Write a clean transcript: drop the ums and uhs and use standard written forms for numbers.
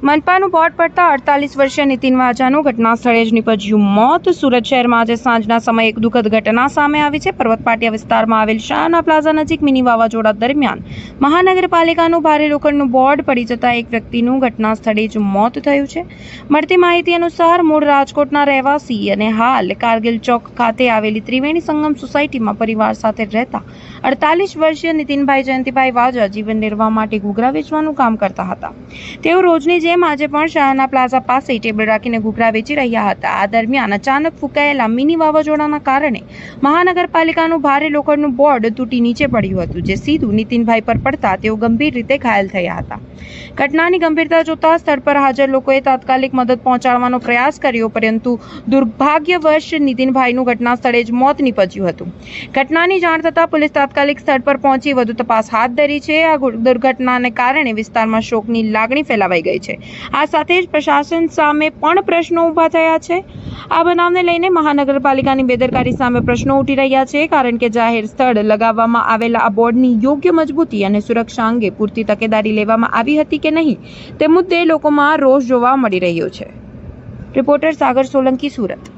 મનપાનું board પડતા 48 વર્ષીય નીતિન વાજાનું ઘટના સ્થળે જ નીપજ્યું મોત. સુરત શહેરમાં આજે સાંજના સમયે એક દુઃખદ ઘટના સામે આવી છે. પર્વત પાટિયા વિસ્તારમાં આવેલ શાહના પ્લાઝા નજીક મિની વાવાઝોડા દરમિયાન મહાનગરપાલિકાનું ભારે લોખંડનું બોર્ડ પડી જતા એક વ્યક્તિનું ઘટના સ્થળે જ મોત થયું છે. મળતી માહિતી અનુસાર મૂળ રાજકોટના રહેવાસી અને હાલ કારગિલ ચોક ખાતે આવેલી ત્રિવેણી સંગમ સોસાયટીમાં પરિવાર સાથે રહેતા 48 વર્ષીય નીતિનભાઈ જયંતિભાઈ વાજા જીવન નિર્વાહ માટે ઘૂઘરા વેચવાનું કામ કરતા હતા. તેઓ રોજની જેમ આજે પણ શાહના પ્લાઝા પાસે ટેબલ રાખીને ઘૂઘરા વેચી રહ્યા હતા. આ દરમિયાન અચાનક ફૂંકાયેલા મિની વાવાઝોડાના કારણે મહાનગરપાલિકાનું ભારે લોખંડનું બોર્ડ તૂટી નીચે પડ્યું હતું, જે સીધું નીતિનભાઈ પર પડતા તેઓ ગંભીર રીતે ઘાયલ થયા હતા. ઘટનાની ગંભીરતા જોતા સ્થળ પર હાજર લોકોએ તાત્કાલિક મદદ પહોંચાડવાનો પ્રયાસ કર્યો, પરંતુ દુર્ભાગ્યવશ નીતિનભાઈનું ઘટના સ્થળે જ મોત નીપજ્યું હતું. ઘટનાની જાણ થતાં પોલીસ તાત્કાલિક સ્થળ પર પહોંચી વધુ તપાસ હાથ ધરી છે. આ દુર્ઘટનાને કારણે વિસ્તારમાં શોકની લાગણી ફેલાવાઈ ગઈ છે. આ સાથે જ પ્રશાસન સામે પણ પ્રશ્નો ઊભા થયા છે. આ બનાવને લઈને મહાનગરપાલિકાની બેદરકારી સામે પ્રશ્નો ઉઠી રહ્યા છે, કારણ કે જાહેર સ્થળ લગાવવામાં આવેલા આ બોર્ડની યોગ્ય મજબૂતી અને સુરક્ષા અંગે પૂરતી તકેદારી લેવામાં આવી હતી કે નહીં, તે મુદ્દે લોકોમાં રોષ જોવા મળી રહ્યો છે. રિપોર્ટર સાગર સોલંકી, સુરત.